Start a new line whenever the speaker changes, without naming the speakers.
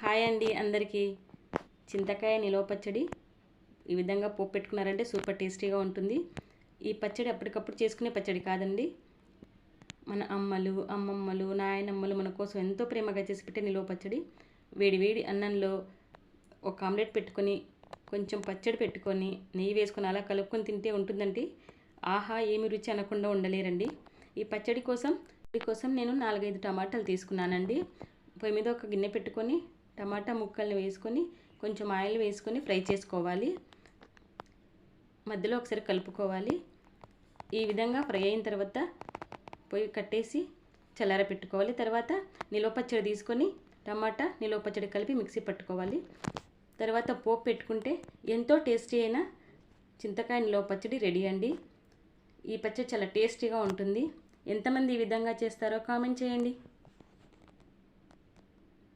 Hi అండి అందరికీ. చింతకాయ నిలవ పచ్చడి ఈ విధంగా పోపు పెట్టుకున్నారంటే సూపర్ టేస్టీగా ఉంటుంది. ఈ పచ్చడి అప్పటికప్పుడు చేసుకునే పచ్చడి కాదండి. మన అమ్మలు, అమ్మమ్మలు, నాయనమ్మలు మన కోసం ఎంతో ప్రేమగా చేసి పెట్టే నిలవ పచ్చడి. వేడి వేడి అన్నంలో ఒక ఆమ్లెట్ పెట్టుకొని కొంచెం పచ్చడి పెట్టుకొని నెయ్యి వేసుకొని అలా కలుపుకొని తింటే ఉంటుందండి. ఆహా ఏమి రుచి అనకుండా ఉండలేరండి. ఈ పచ్చడి కోసం నేను 4-5 టమాటాలు తీసుకున్నానండి. పొయ్యి మీద ఒక గిన్నె పెట్టుకొని టమాటా ముక్కల్ని వేసుకొని కొంచెం ఆయిల్ వేసుకొని ఫ్రై చేసుకోవాలి. మధ్యలో ఒకసారి కలుపుకోవాలి. ఈ విధంగా ఫ్రై అయిన తర్వాత పొయ్యి కట్టేసి చల్లార పెట్టుకోవాలి. తర్వాత నిలవ పచ్చడి తీసుకొని టమాటా నిలవ పచ్చడి కలిపి మిక్సీ పట్టుకోవాలి. తర్వాత పోపు పెట్టుకుంటే ఎంతో టేస్టీ అయిన చింతకాయ నిలవ పచ్చడి రెడీ అండి. ఈ పచ్చడి చాలా టేస్టీగా ఉంటుంది. ఎంతమంది ఈ విధంగా చేస్తారో కామెంట్ చేయండి.